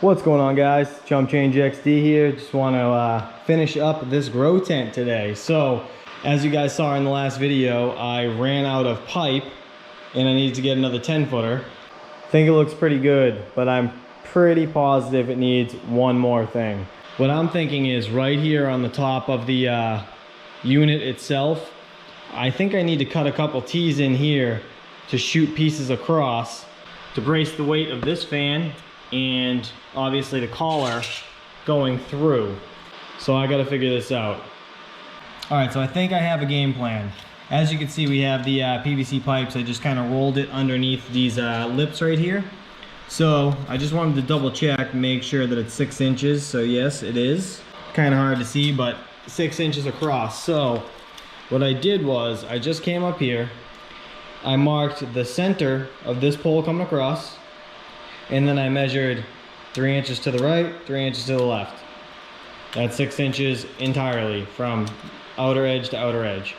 What's going on, guys? ChumpChangeXD here. Just want to finish up this grow tent today. So as you guys saw in the last video, I ran out of pipe and I needed to get another 10-footer. Think it looks pretty good, but I'm pretty positive it needs one more thing. What I'm thinking is right here on the top of the unit itself, I think I need to cut a couple T's in here to shoot pieces across to brace the weight of this fan and obviously the collar going through. So I got to figure this out. All right, so I think I have a game plan. As you can see, we have the PVC pipes. I just kind of rolled it underneath these lips right here. So I just wanted to double check, make sure that it's 6 inches. So yes, it is. Kind of hard to see, but 6 inches across. So what I did was I just came up here. I marked the center of this pole coming across, and then I measured 3 inches to the right, 3 inches to the left. That's 6 inches entirely from outer edge to outer edge.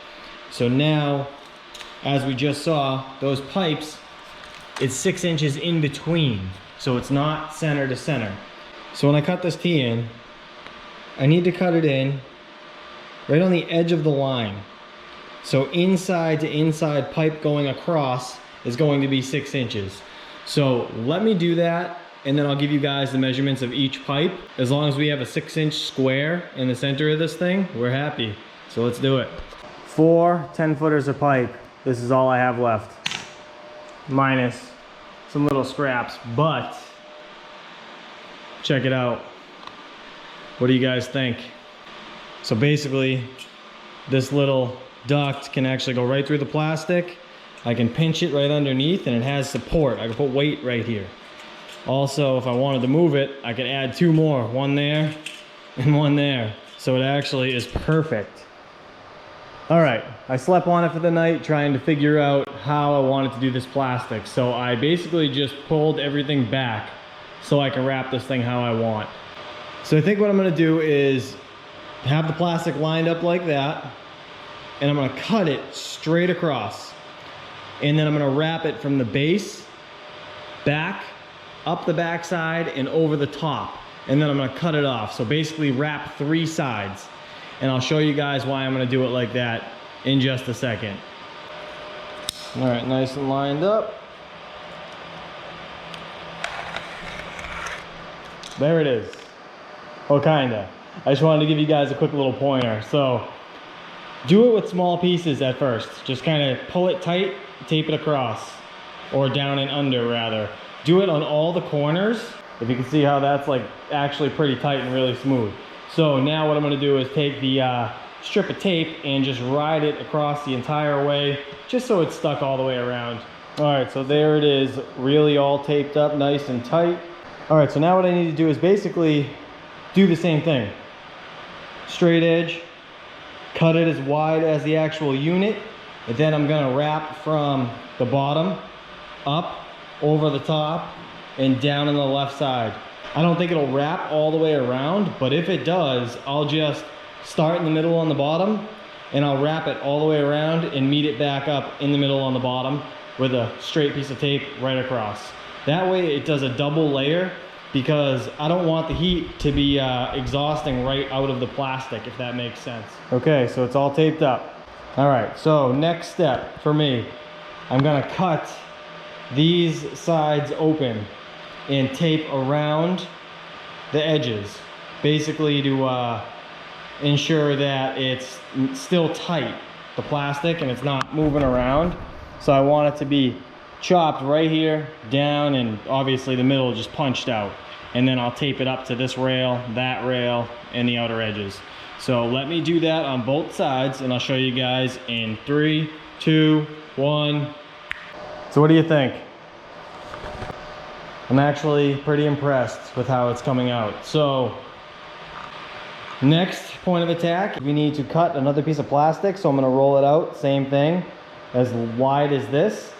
So now, as we just saw, those pipes, it's 6 inches in between. So it's not center to center. So when I cut this T in, I need to cut it in right on the edge of the line. So inside to inside pipe going across is going to be 6 inches. So let me do that, and then I'll give you guys the measurements of each pipe. As long as we have a 6-inch square in the center of this thing, we're happy. So let's do it. 4 10-footers of pipe. This is all I have left, minus some little scraps, but check it out. What do you guys think? So basically, this little duct can actually go right through the plastic. I can pinch it right underneath and it has support. I can put weight right here. Also, if I wanted to move it, I could add 2 more, one there and one there. So it actually is perfect. All right, I slept on it for the night trying to figure out how I wanted to do this plastic. So I basically just pulled everything back so I can wrap this thing how I want. So I think what I'm gonna do is have the plastic lined up like that, and I'm gonna cut it straight across. And then I'm gonna wrap it from the base, back, up the back side, and over the top. And then I'm gonna cut it off. So basically wrap 3 sides. And I'll show you guys why I'm gonna do it like that in just a second. All right, nice and lined up. There it is. Oh, kinda. I just wanted to give you guys a quick little pointer. So do it with small pieces at first. Just kind of pull it tight, tape it across, or down and under rather. Do it on all the corners. If you can see how that's like actually pretty tight and really smooth. So now what I'm gonna do is take the strip of tape and just ride it across the entire way, just so it's stuck all the way around. All right, so there it is, really all taped up nice and tight. All right, so now what I need to do is basically do the same thing. Straight edge, cut it as wide as the actual unit, and then I'm gonna wrap from the bottom up over the top and down on the left side. I don't think it'll wrap all the way around, but if it does, I'll just start in the middle on the bottom and I'll wrap it all the way around and meet it back up in the middle on the bottom with a straight piece of tape right across. That way it does a double layer, because I don't want the heat to be exhausting right out of the plastic, if that makes sense. Okay, so it's all taped up. All right, so next step for me, I'm gonna cut these sides open and tape around the edges, basically to ensure that it's still tight, the plastic, and it's not moving around. So I want it to be chopped right here, down, and obviously the middle just punched out. And then I'll tape it up to this rail, that rail, and the outer edges. So let me do that on both sides, and I'll show you guys in 3, 2, 1. So what do you think? I'm actually pretty impressed with how it's coming out. So next point of attack, we need to cut another piece of plastic. So I'm gonna roll it out, same thing, as wide as this.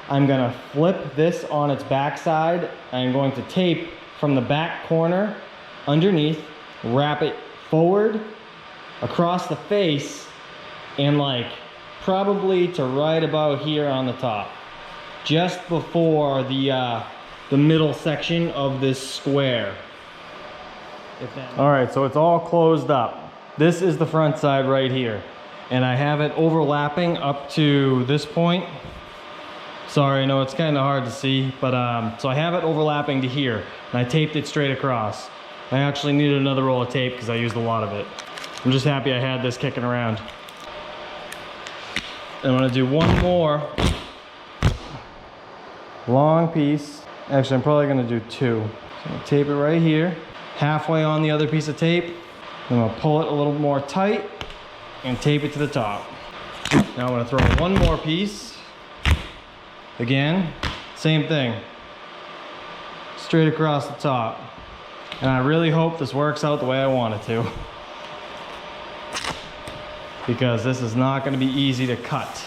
I'm gonna flip this on its back side. I'm going to tape from the back corner underneath, wrap it forward across the face, and like probably to right about here on the top, just before the middle section of this square. All right, so it's all closed up. This is the front side right here. And I have it overlapping up to this point. Sorry, I know it's kind of hard to see, but so I have it overlapping to here, and I taped it straight across. I actually needed another roll of tape because I used a lot of it. I'm just happy I had this kicking around. I'm gonna do one more long piece. Actually, I'm probably gonna do two. So I'm gonna tape it right here, halfway on the other piece of tape. I'm gonna pull it a little more tight and tape it to the top. Now I'm gonna throw one more piece. Again, same thing, straight across the top. And I really hope this works out the way I want it to, because this is not going to be easy to cut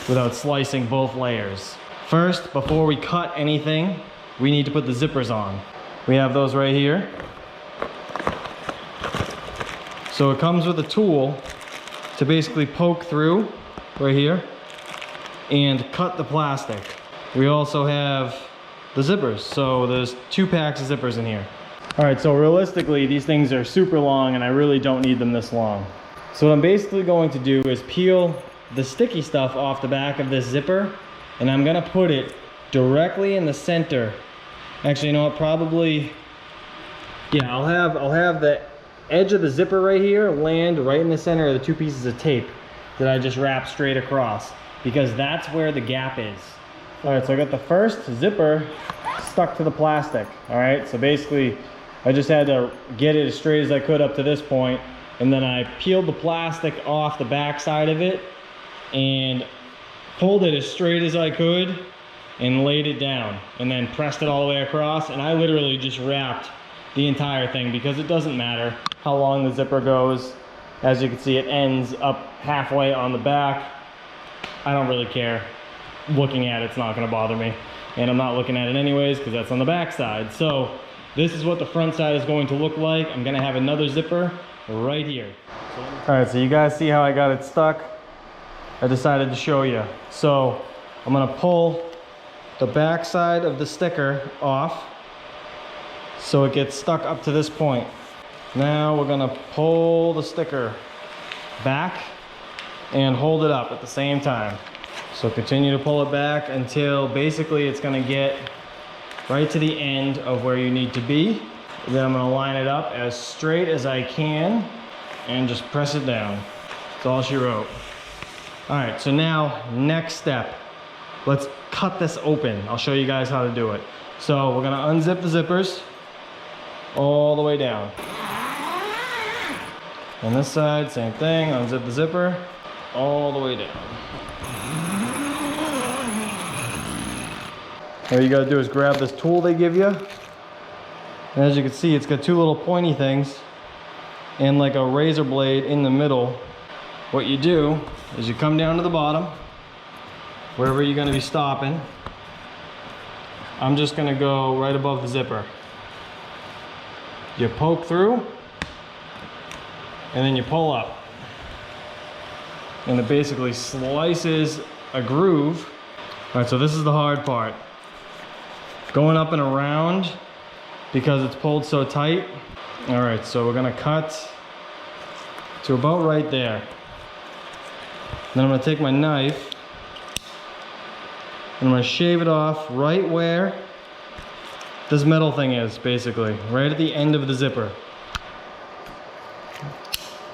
without slicing both layers. First, before we cut anything, we need to put the zippers on. We have those right here. So it comes with a tool to basically poke through right here and cut the plastic. We also have the zippers, so there's 2 packs of zippers in here. All right, so realistically, these things are super long and I really don't need them this long. So what I'm basically going to do is peel the sticky stuff off the back of this zipper, and I'm gonna put it directly in the center. Actually, you know what, probably, yeah, I'll have the edge of the zipper right here land right in the center of the 2 pieces of tape that I just wrapped straight across, because that's where the gap is. All right, so I got the first zipper stuck to the plastic. All right, so basically I just had to get it as straight as I could up to this point, and then I peeled the plastic off the back side of it and pulled it as straight as I could and laid it down, and then pressed it all the way across. And I literally just wrapped the entire thing, because it doesn't matter how long the zipper goes. As you can see, it ends up halfway on the back. I don't really care. Looking at it's not going to bother me, and I'm not looking at it anyways because that's on the back side. So this is what the front side is going to look like. I'm going to have another zipper right here. All right, so you guys see how I got it stuck? I decided to show you. So I'm going to pull the back side of the sticker off so it gets stuck up to this point. Now we're going to pull the sticker back and hold it up at the same time. So continue to pull it back until basically it's going to get right to the end of where you need to be. And then I'm going to line it up as straight as I can and just press it down. That's all she wrote. All right, so now next step, let's cut this open. I'll show you guys how to do it. So we're going to unzip the zippers all the way down. On this side, same thing, unzip the zipper all the way down. All you gotta do is grab this tool they give you. And as you can see, it's got 2 little pointy things and like a razor blade in the middle. What you do is you come down to the bottom, wherever you're gonna be stopping. I'm just gonna go right above the zipper. You poke through, and then you pull up. And it basically slices a groove. All right, so this is the hard part. Going up and around because it's pulled so tight. All right, so we're gonna cut to about right there. Then I'm gonna take my knife and I'm gonna shave it off right where this metal thing is, basically, right at the end of the zipper.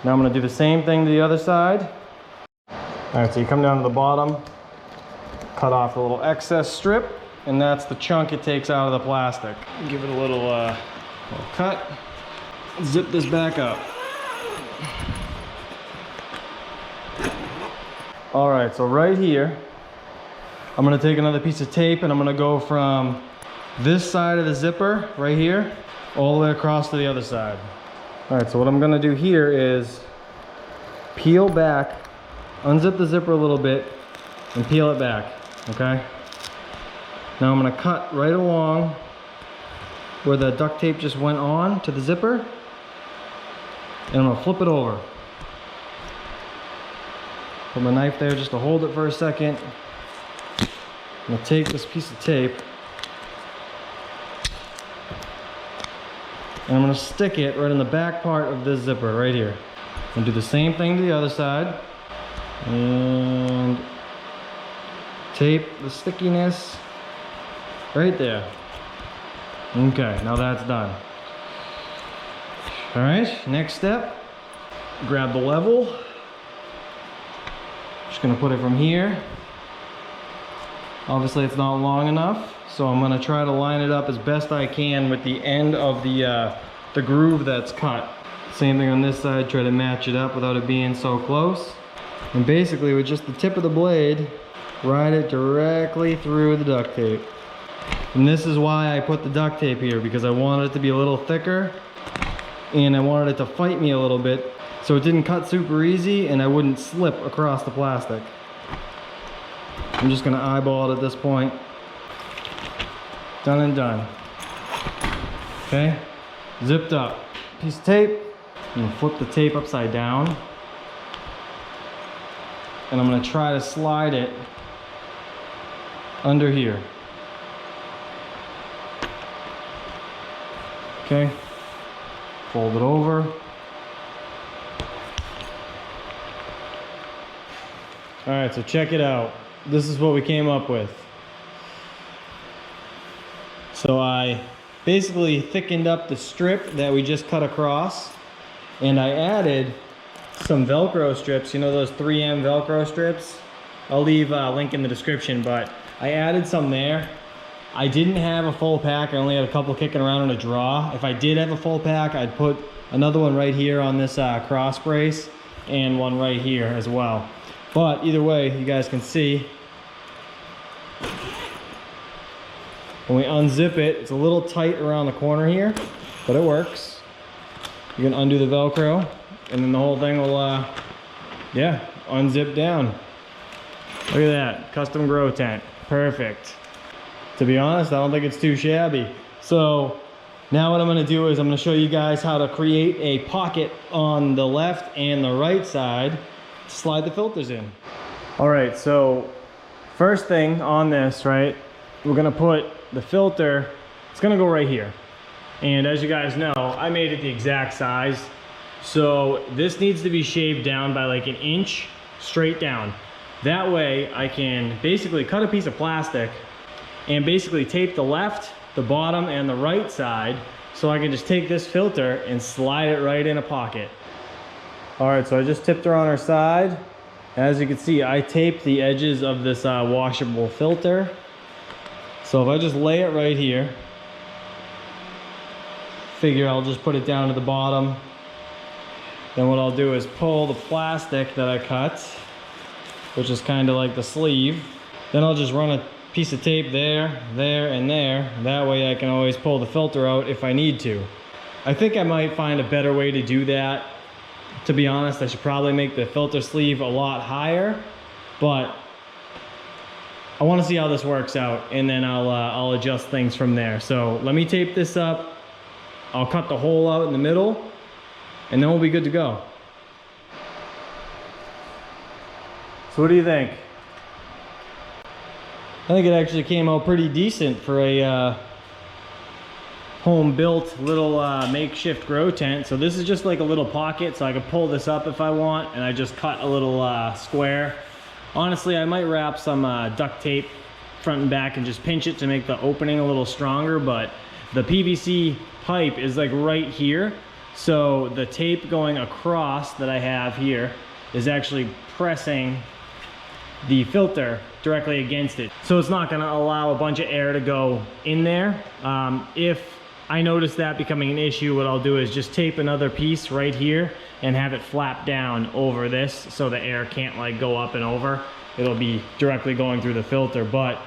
Now I'm gonna do the same thing to the other side. All right, so you come down to the bottom, cut off the little excess strip, and that's the chunk it takes out of the plastic. Give it a little cut. Zip this back up. All right, so right here, I'm gonna take another piece of tape and I'm gonna go from this side of the zipper right here all the way across to the other side. All right, so what I'm gonna do here is peel back, unzip the zipper a little bit and peel it back, okay? Now I'm gonna cut right along where the duct tape just went on to the zipper, and I'm gonna flip it over. Put my knife there just to hold it for a second. I'm gonna take this piece of tape And I'm gonna stick it right in the back part of this zipper right here. And do the same thing to the other side. And tape the stickiness right there. Okay, now that's done. All right, next step, grab the level. Just gonna put it from here. Obviously it's not long enough, so I'm gonna try to line it up as best I can with the end of the groove that's cut. Same thing on this side, try to match it up without it being so close. And basically with just the tip of the blade, ride it directly through the duct tape. And this is why I put the duct tape here, because I wanted it to be a little thicker and I wanted it to fight me a little bit so it didn't cut super easy and I wouldn't slip across the plastic. I'm just gonna eyeball it at this point. Done and done. Okay, zipped up. Piece of tape. I'm gonna flip the tape upside down. And I'm gonna try to slide it under here. Okay, fold it over. All right, so check it out. This is what we came up with. So I basically thickened up the strip that we just cut across, and I added some Velcro strips, you know those 3M Velcro strips? I'll leave a link in the description, but I added some there. I didn't have a full pack, I only had a couple kicking around in a drawer. If I did have a full pack, I'd put another one right here on this cross brace and one right here as well. But either way, you guys can see, when we unzip it, it's a little tight around the corner here, but it works. You can undo the Velcro, and then the whole thing will, yeah, unzip down. Look at that, custom grow tent, perfect. To be honest, I don't think it's too shabby. So now what I'm gonna do is I'm gonna show you guys how to create a pocket on the left and the right side to slide the filters in. All right, so first thing on this, right, we're gonna put the filter, it's gonna go right here. And as you guys know, I made it the exact size. So this needs to be shaved down by like 1 inch straight down. That way I can basically cut a piece of plastic and basically tape the left, the bottom, and the right side, so I can just take this filter and slide it right in a pocket. All right, so I just tipped her on her side. As you can see, I taped the edges of this washable filter. So if I just lay it right here, figure I'll just put it down to the bottom. Then what I'll do is pull the plastic that I cut, which is kind of like the sleeve. Then I'll just run a piece of tape there, there, and there. That way I can always pull the filter out if I need to. I think I might find a better way to do that. To be honest, I should probably make the filter sleeve a lot higher, but I want to see how this works out, and then I'll adjust things from there. So let me tape this up. I'll cut the hole out in the middle, and then we'll be good to go. So what do you think? I think it actually came out pretty decent for a home-built little makeshift grow tent. So this is just like a little pocket, so I could pull this up if I want, and I just cut a little square. Honestly, I might wrap some duct tape front and back and just pinch it to make the opening a little stronger, but the PVC pipe is like right here. So the tape going across that I have here is actually pressing the filter directly against it. So it's not gonna allow a bunch of air to go in there. If I notice that becoming an issue, what I'll do is just tape another piece right here and have it flap down over this so the air can't like go up and over. It'll be directly going through the filter. But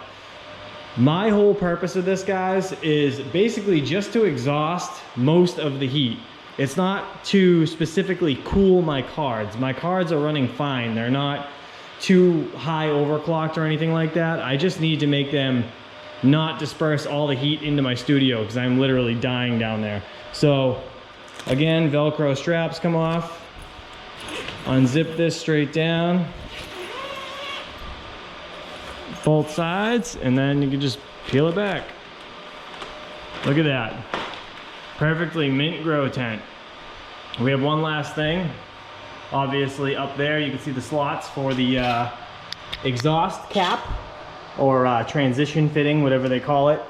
my whole purpose of this, guys, is basically just to exhaust most of the heat. It's not to specifically cool my cards. My cards are running fine. They're not too high overclocked or anything like that. I just need to make them not disperse all the heat into my studio because I'm literally dying down there. So again, Velcro straps come off. Unzip this straight down, both sides, and then you can just peel it back. Look at that. Perfectly mint grow tent. We have one last thing. Obviously up there you can see the slots for the exhaust cap or transition fitting, whatever they call it.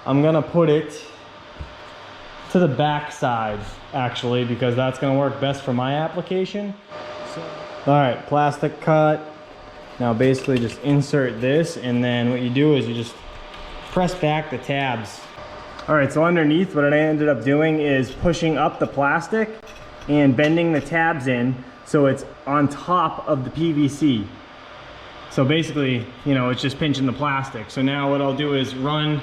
I'm gonna put it to the back side actually, because that's gonna work best for my application. All right, plastic cut. Now basically just insert this, and then what you do is you just press back the tabs. All right, so underneath what I ended up doing is pushing up the plastic and bending the tabs in so it's on top of the PVC. So basically, you know, it's just pinching the plastic. So now what I'll do is run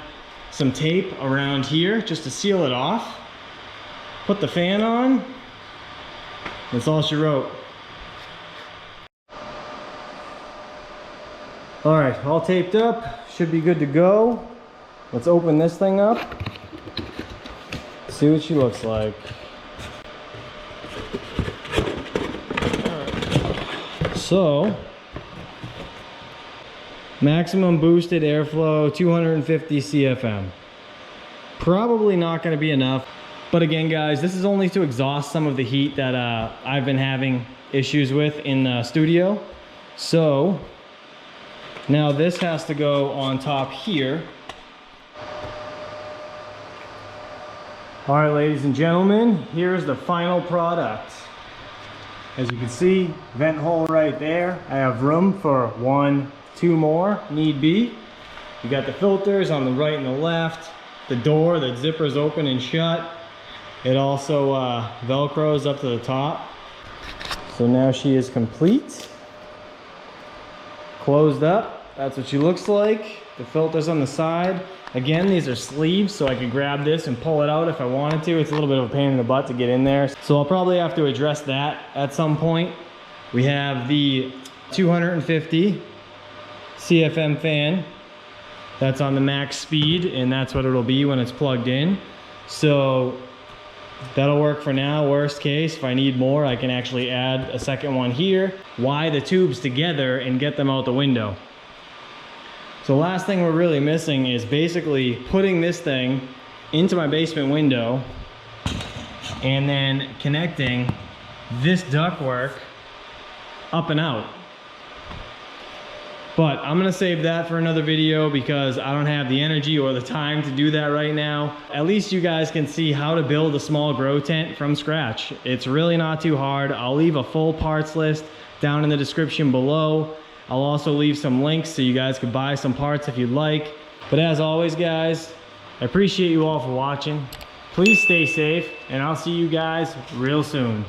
some tape around here just to seal it off. Put the fan on. That's all she wrote. All right, all taped up. Should be good to go. Let's open this thing up. See what she looks like. So, maximum boosted airflow, 250 CFM. Probably not going to be enough. But again, guys, this is only to exhaust some of the heat that I've been having issues with in the studio. So, now this has to go on top here. All right, ladies and gentlemen, here's the final product. As you can see, vent hole right there. I have room for 1, 2 more, need be. You got the filters on the right and the left. The door, the zipper's open and shut. It also Velcros up to the top. So now she is complete. Closed up, that's what she looks like. The filter's on the side. Again, these are sleeves, so I could grab this and pull it out if I wanted to. It's a little bit of a pain in the butt to get in there. So I'll probably have to address that at some point. We have the 250 CFM fan. That's on the max speed, and that's what it'll be when it's plugged in. So that'll work for now. Worst case, if I need more, I can actually add a second one here, wire the tubes together and get them out the window. So last thing we're really missing is basically putting this thing into my basement window and then connecting this ductwork up and out. But I'm gonna save that for another video because I don't have the energy or the time to do that right now. At least you guys can see how to build a small grow tent from scratch. It's really not too hard. I'll leave a full parts list down in the description below. I'll also leave some links so you guys could buy some parts if you'd like. But as always, guys, I appreciate you all for watching. Please stay safe, and I'll see you guys real soon.